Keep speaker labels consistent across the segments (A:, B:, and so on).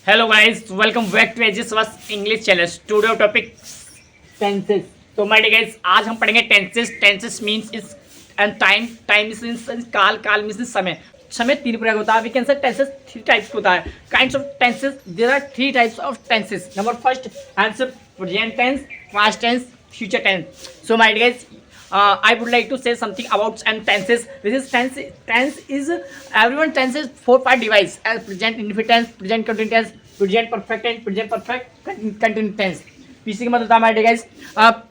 A: Hello guys, welcome back to एजिस वस English channel. Studio topic tenses. तो my dear guys, आज हम पढ़ेंगे tenses. Tenses means is and time. Time means काल। काल मींस समय। समय तीन प्रकार का होता है। We can say tenses three types होता है। Kinds of tenses, there are three types of tenses. Number first answer present tense, past tense, future tense. So my guys, I would like to say something about and tenses. This is tense. Tense is everyone tenses four part device as present indefinite tense, present continuous tense, present perfect tense, present perfect continuous tense. पीछे का मतलब होता है हमारे guys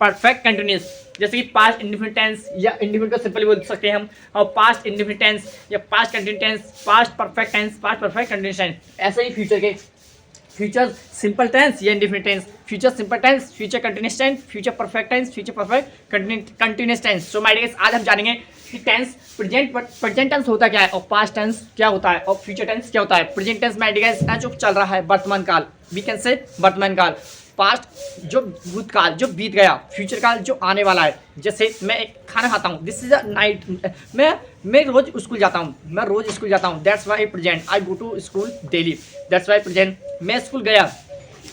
A: perfect continuous. जैसे कि past indefinite tense या indefinite को सिंपली बोल सकते हैं हम, और पास्ट इंडिफिनिट टेंस या past continuous tense, past perfect tense, past perfect continuous tense. ऐसे ही फ्यूचर के फ्यूचर सिंपल टेंस या indefinite tense, future simple tense, future continuous tense, future perfect tense, future perfect continuous tense. So my dear, आज हम जानेंगे कि tense present tense होता क्या है और पास्ट टेंस क्या होता है और फ्यूचर टेंस क्या होता है। प्रेजेंट टेंस माय डियर जो चल रहा है, वर्तमान काल, वी कैन से वर्तमान काल। पास्ट जो भूतकाल जो बीत गया, फ्यूचर काल जो आने वाला है। जैसे मैं एक खाना खाता हूँ, दिस इज अ नाइट। मैं रोज स्कूल जाता हूँ, मैं रोज स्कूल जाता हूँ, that's why present. I go to school daily, that's why present. मैं स्कूल गया,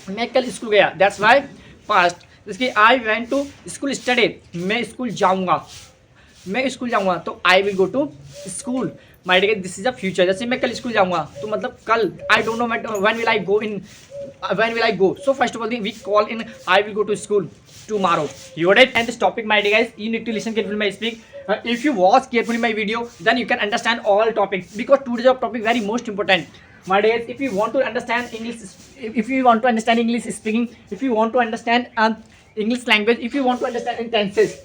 A: मैं कल स्कूल गया, दैट्स वाई पास्ट। जैसे I went to school study, मैं स्कूल जाऊँगा, मैं स्कूल जाऊँगा तो I will go to school. My dear, this is a future. जैसे मैं कल स्कूल जाऊँगा तो मतलब कल, I don't know when will I go in, when will I go? So first of all we call in I will go to school tomorrow. You got it? And this topic, my dear guys, you need to listen carefully my speak. If you watch carefully my video, then you can understand all topics, because today's topic very most important. My dear guys, if you want to understand English, if you want to understand English speaking, if you want to understand English language, if you want to understand tenses,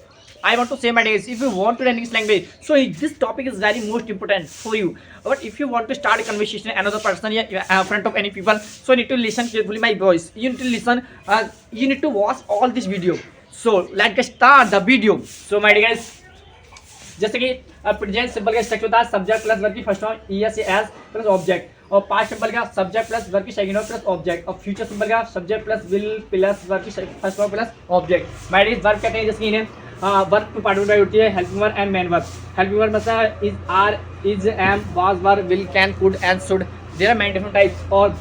A: I want to say my days, if you want to learn English language, so this topic is very most important for you. But if you want to start a conversation with another person in front of any people, so you need to listen carefully my voice. You need to listen, you need to watch all this video. So let's start the video. So my dear guys, जैसे कि present simple का structure होता है subject plus verb की first form ES es plus object, और past simple का subject plus verb की second form plus object, और फ्यूचर सिंपल का subject plus will plus verb की first form plus object. My dear, verb कहते हैं जैसे इन्हें वर्ब टू पार्ट में होती है helping verb and main verb. Helping verb मतलब is, are, is, am, was, were, will, can, could and should. There are many different types. और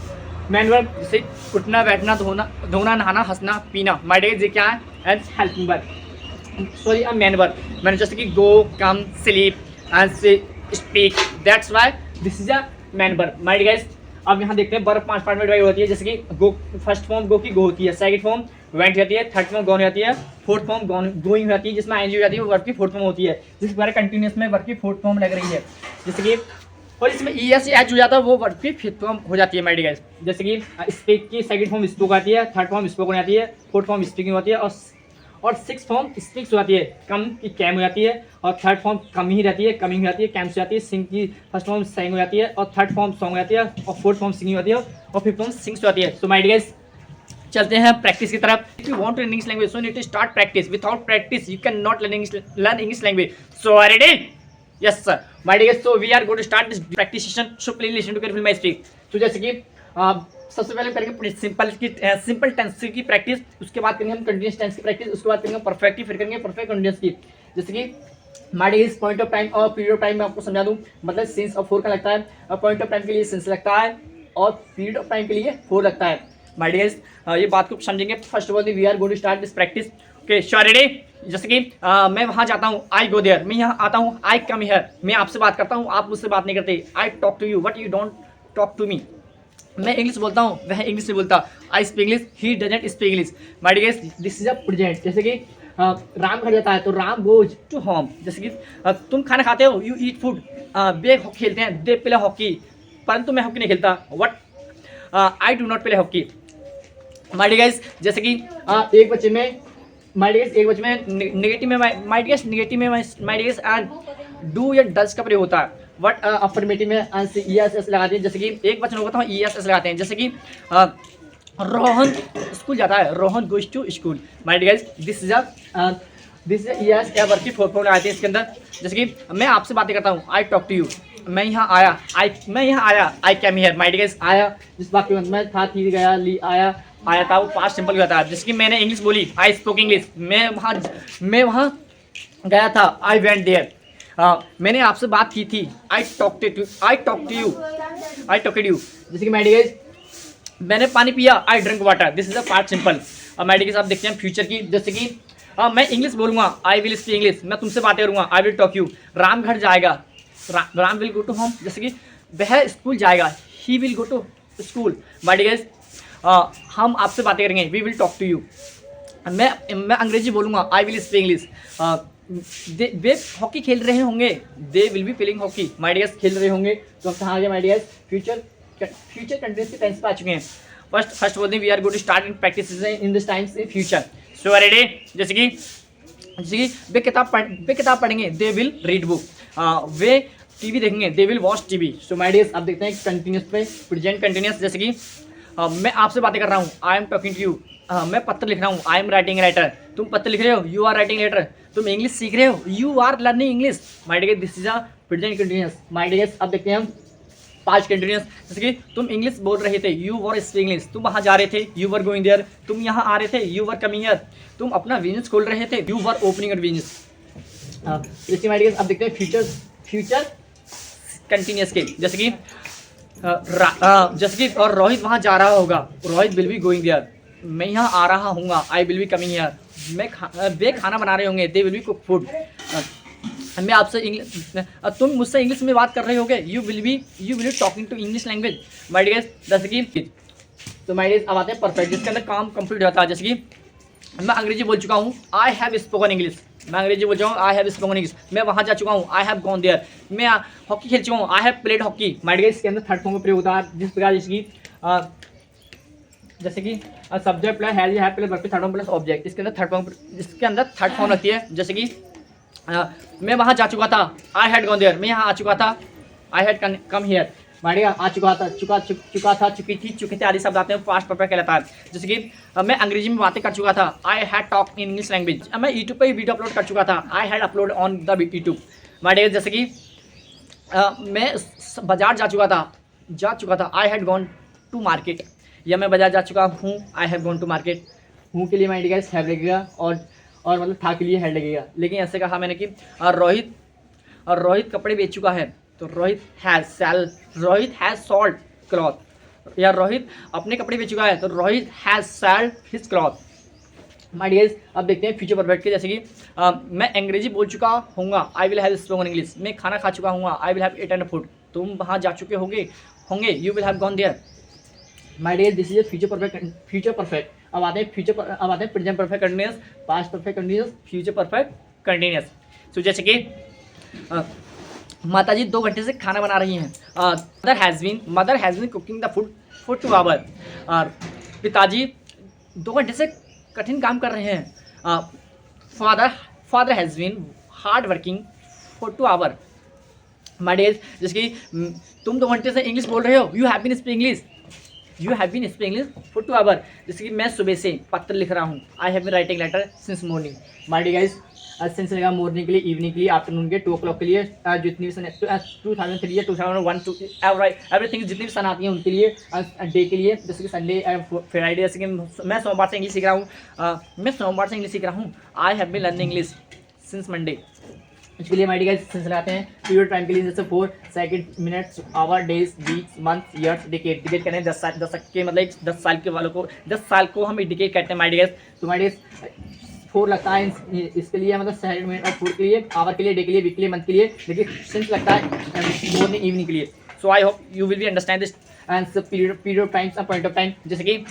A: main verb जैसे उठना, बैठना, धोना, नहाना, हंसना, पीना। माय डियर, ये क्या है? And helping verb, sorry main verb. मैंने जैसे कि go, come, sleep and speak, that's why this is a main verb. My dear guys, अब यहाँ देखते हैं वर्ब पांच पार्ट में डिवाइड होती है। जैसे कि गो, फर्स्ट फॉर्म गो की गो होती है, सेकंड फॉर्म वेंट होती है, थर्ड फॉर्म गॉन होती है, फोर्थ फॉर्म गोइंग होती है, जिसमें आईएनजी हो जाती है, वो वर्ब की फोर्थ फॉर्म होती है। जिस बारे कंटिन्यूस में वर्ब की फोर्थ फॉर्म लग रही है। जैसे कि और इसमें ई एस एच हो जाता है, वो वर्ब की फिफ्थ फॉर्म हो जाती है। माय डियर गाइस, जैसे कि स्पीक की सेकंड फॉर्म स्पोक आती है, थर्ड फॉर्म स्पोकन आती है, फोर्थ फॉर्म स्पीकिंग होती है, और सिक्स फॉर्म स्पीक्स हो जाती है। कम की कैम हो जाती है, और थर्ड फॉर्म कम ही रहती है, कमिंग हो जाती है, कैम्स हो जाती है। सिंग की फर्स्ट फॉर्म सेंग हो जाती है, और थर्ड फॉर्म सॉन्ग हो जाती है, और फोर्थ फॉर्म सिंगिंग होती है, और फिफ्थ फॉर्म सिंग्स हो जाती है। सो माय डियर गाइस, चलते हैं प्रैक्टिस की तरफ। If you want to learn English language, so need to start practice. Without practice you can not learn English language. So are ready? Yes sir. My dear guys, so we are going to start this practice session, so please listen to carefully my speak. तो जैसे कि सबसे पहले करेंगे simple tense की practice, उसके बाद करेंगे हम कंटिन्यूस टेंस की प्रैक्टिस, उसके बाद करेंगे परफेक्ट की, फिर करेंगे परफेक्ट कंटिन्यूस की। जैसे कि my dear, point of time और पीरियड ऑफ टाइम में आपको समझा दूं, मतलब सिंस और फोर का लगता है, और पॉइंट ऑफ टाइम के लिए सिंस लगता है, और पीरियड ऑफ टाइम के लिए फोर लगता है। माय डियर, ये बात को समझेंगे। First of all we are going to start this practice. Okay, so are ready? जैसे कि मैं वहाँ जाता हूँ, आई गो देयर। मैं यहाँ आता हूँ, आई कम हियर। मैं आपसे बात करता हूँ, आप मुझसे बात नहीं करते। I talk to you but you don't talk to me. मैं इंग्लिश बोलता हूँ, वह इंग्लिश नहीं बोलता। I speak English, he doesn't speak English. My dear, this is a present. जैसे कि राम घर जाता है तो राम गोज टू होम। जैसे कि तुम खाना खाते हो, you eat food. Way hockey खेलते हैं, दे प्ले हॉकी, परंतु मैं हॉकी नहीं खेलता। What I do not play hockey. My dear guys, जैसे कि एक बच्चे में, माय डियर, एक बच्चे में नेगेटिव में, माय डियर नेगेटिव में माय डियर डू या डज का प्रयोग होता है। वट अफर्मेटिव में ई एस एस लगाते हैं। जैसे कि एक वचन होगा तो ई एस एस लगाते हैं। जैसे कि रोहन स्कूल जाता है, Rohan goes to school. My dear guys, this is E S या वर्ब की फोर्थ फॉर्म लगाते हैं इसके अंदर। जैसे कि मैं आपसे बातें करता हूँ, आई टॉक टू यू। मैं यहाँ आया, I came here. My dear guys, आया जिस बात के में था, थी, गया, ली, आया था, वो पास्ट सिंपल होता है। जैसे कि मैंने इंग्लिश बोली, आई स्पोक इंग्लिश। मैं वहाँ गया था, आई वेंट देयर। मैंने आपसे बात की थी, आई टॉक टू यू। जैसे कि माय डियर गाइस, मैंने पानी पिया, I drink water. This is a part simple. अब मैडी के साथ देखते हैं फ्यूचर की, जैसे कि मैं इंग्लिश बोलूँगा, आई विल स्पीक इंग्लिश। मैं तुमसे बातें करूँगा, I will talk you. Ram घर जाएगा, Ram will go to home. जैसे कि वह स्कूल जाएगा, he will go to school. My dear guys हम आपसे बातें करेंगे, we will talk to you. मैं अंग्रेजी बोलूँगा, आई विल स्पीक इंग्लिश। वे हॉकी खेल रहे होंगे, they will be playing hockey. My dears खेल रहे होंगे, तो हम कहाँ आ गए माय डियर्स, फ्यूचर कंटिन्यूस के टेंस पे आ चुके हैं। फर्स्ट बोलते हैं we are going to start in practice in this times in future. So ready, जैसे कि वे किताब पढ़ेंगे, दे विल रीड बुक। वे टीवी देखेंगे, they will watch TV. So my dears अब देखते हैं कंटिन्यूस पे, प्रेजेंट कंटिन्यूस। जैसे कि मैं आपसे बातें कर रहा हूँ, I am talking to you. मैं पत्र लिख रहा हूँ, आई एम राइटिंग राइटर। तुम पत्र लिख रहे हो, यू आर राइटिंग लेटर। तुम इंग्लिश सीख रहे हो, you are learning English. My dear this is a present continuous. My dear अब देखते हैं हम पास्ट कंटिन्यूस। जैसे कि तुम इंग्लिश बोल रहे थे, यू वर स्पीकिंग इंग्लिश। तुम वहाँ जा रहे थे, यू वर गोइंग देयर। तुम यहाँ आ रहे थे, यू वर कमिंग हियर। तुम अपना बिजनेस खोल रहे थे, you were opening your business. जैसे माय डियर अब देखते हैं फ्यूचर कंटिन्यूस के। जैसे कि और रोहित वहाँ जा रहा होगा, Rohit will be going there. मैं यहाँ आ रहा हूँगा, I will be coming here. वे खाना बना रहे होंगे, they will be cook food. मैं आपसे तुम मुझसे इंग्लिश में बात कर रहे होगे, you will be talking to English language. My dear जैसे कि तो माय डियर अब आते हैं परफेक्ट, जिसके अंदर काम कंप्लीट होता है। जैसे कि मैं अंग्रेजी बोल चुका हूँ, आई हैव स्पोकन इंग्लिश। मैं अंग्रेजी बोल चुका हूँ, आई हैव स्पोकन इंग्लिश। मैं वहाँ जा चुका हूँ, आई हैव गॉन देयर। मैं हॉकी खेल चुका हूँ, I have played hockey. My dear इसके अंदर थर्ड फॉर्म में प्रयोग होता है, जिस प्रकार जैसे कि subject plus has have plus verb third form plus object. इसके अंदर थर्ड फॉर्म रहती है। जैसे कि मैं वहाँ जा चुका था, आई हैड गॉन देयर। मैं यहाँ आ चुका था, I had come here. Maria आ चुका था, चुका था, चुकी थी, चुके थे आदि शब्द आते हैं, पास्ट परफेक्ट कहलाता है। जैसे कि मैं अंग्रेजी में बातें कर चुका था, I had talk in English language. मैं यूट्यूब पर वीडियो अपलोड कर चुका था, I had upload on the YouTube. मारिया जैसे कि मैं बाजार जा चुका था, I had gone to market. या मैं बाजार जा चुका हूँ, I have gone to market. हूँ के लिए माइंड गाइस हैव लगेगा, और मतलब था के लिए हैड लगेगा। लेकिन ऐसे कहा मैंने कि रोहित कपड़े बेच चुका है, तो रोहित हैज़ सोल्ड क्लॉथ। या रोहित अपने कपड़े बेच चुका है, तो Rohit has sold his cloth. My dears अब देखते हैं फ्यूचर परफेक्ट के। जैसे कि मैं अंग्रेजी बोल चुका हूँगा, I will have spoken English. मैं खाना खा चुका हूँगा, I will have eaten food. तुम वहाँ जा चुके होंगे, you will have gone there. My dear this is a future perfect. अब आते हैं present perfect continuous, past perfect continuous, future perfect continuous. So जैसे कि माताजी 2 घंटे से खाना बना रही हैं, mother has been cooking the food for 2 hour. पिताजी 2 घंटे से कठिन काम कर रहे हैं, father has been hard working for 2 hour. My dear जैसे कि तुम 2 घंटे से इंग्लिश बोल रहे हो, you have been speaking English for 2 hour. जैसे कि मैं सुबह से पत्र लिख रहा हूँ, I have been writing letter since morning. My dear guys since लगा मॉर्निंग के लिए, इवनिंग के लिए, आफ्टरनून के 2 o'clock के लिए, जितनी भी सन 2003 या 2001 एवरीथिंग जितनी भी सन आती हैं उनके लिए, डे के लिए, जैसे कि संडे फ्राइडे। जैसे कि मैं सोमवार से इंग्लिश सीख रहा हूँ, I have been learning English since Monday. इसके लिए माइडी गाइस सेंस लगाते हैं पीरियड टाइम के लिए, जैसे 4 second, minutes, hour, days, weeks, month, years, decade. Decade करते हैं 10 साल, 10 के मतलब 10 साल के वालों को 10 साल को हम डिकेड कहते हैं माइडी गाइस। तो माइडी गाइस 4 लगता है इसके लिए, मतलब सेकंड, मिनट और 4 के लिए, आवर के लिए, डे के लिए, वीक के लिए, मंथ के लिए, देखिए सेंस लगता है मॉर्निंग इवनिंग के लिए। So I hope you will be understand this and period of time, point of time. जैसे कि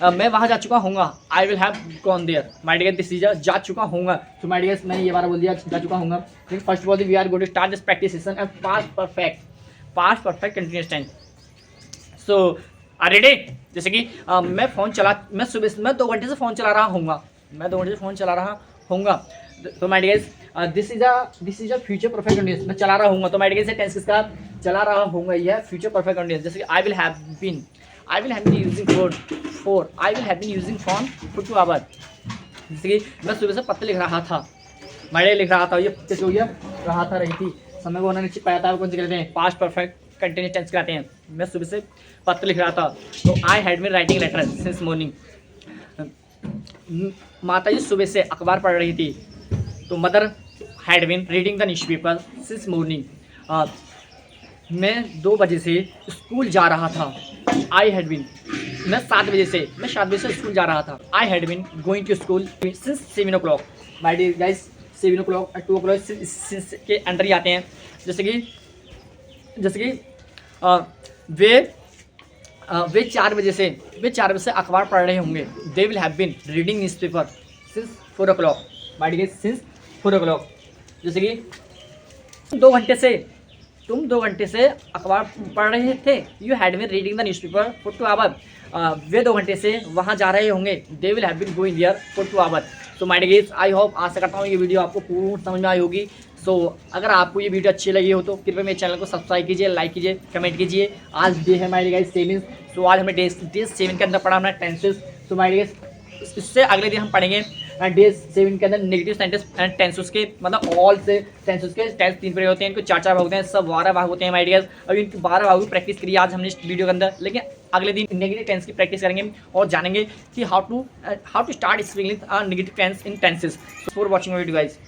A: मैं वहाँ जा चुका हूँगा, I will have gone there. My dear this is जा चुका हूँगा। तो माय डियर मैंने ये बार बोल दिया जा चुका हूँगा। लेकिन first of all we are going to start this practice session and past perfect continuous tense. So are ready. जैसे कि मैं सुबह 2 घंटे से फ़ोन चला रहा हूँगा, तो my dear this is a future perfect continuous. मैं चला रहा हूँगा, तो माय डियर से टेंस किसका, चला रहा हूँगा, यह फ्यूचर परफेक्ट कंटिन्यूअस। जैसे कि I will have been using phone for 2 hour. जैसे कि मैं सुबह से पत्र लिख रहा था, ये कैसे हो गया, रहा था, रही थी। समय को उन्होंने पाया था, वो कौन से कहते हैं, पास्ट परफेक्ट कंटिन्यूअस टेंस कहते हैं। मैं सुबह से पत्र लिख रहा था, तो I had been writing letter since morning. माता जी सुबह से अखबार पढ़ रही थी, तो mother had been reading the newspaper since morning. मैं 2 बजे से स्कूल जा रहा था। आई हैड बीन, मैं 7 बजे से स्कूल जा रहा था। I had been going to school since 7 o'clock। My dear guys, 7 o'clock 2 o'clock since के अंडर ही आते हैं। जैसे कि वे 4 बजे से अखबार पढ़ रहे होंगे। They will have been reading news paper since 4 o'clock। My dear since 4 o'clock। जैसे कि तुम 2 घंटे से अखबार पढ़ रहे थे। You had been reading the news paper for 2 hours। वे 2 घंटे से वहाँ जा रहे होंगे। They will have been going there for 2 hours। तो माय डियर, आई होप, आशा करता हूँ ये वीडियो आपको पूर्ण समझ में आई होगी। सो अगर आपको ये वीडियो अच्छी लगी हो तो कृपया मेरे चैनल को सब्सक्राइब कीजिए, लाइक कीजिए, कमेंट कीजिए। आज डे है माय डियर 7। सो आज हमें डे 7 के अंदर पढ़ा हमने टेंसेस। तो माय डियर, इससे अगले दिन हम पढ़ेंगे डे 7 के अंदर नेगेटिव सेंटेंस एंड टेंसेस के, मतलब ऑल से टेंसेस के टेंस 3 प्रकार होते हैं। इनको 4 भाग होते हैं, सब 12 भाग होते हैं माय डियर। अभी इनके 12 भागों की प्रैक्टिस करिए आज हमने इस वीडियो के अंदर, लेकिन अगले दिन नेगेटिव टेंस की प्रैक्टिस करेंगे और जानेंगे कि how to start speaking negative tense in tenses. For watching video guys.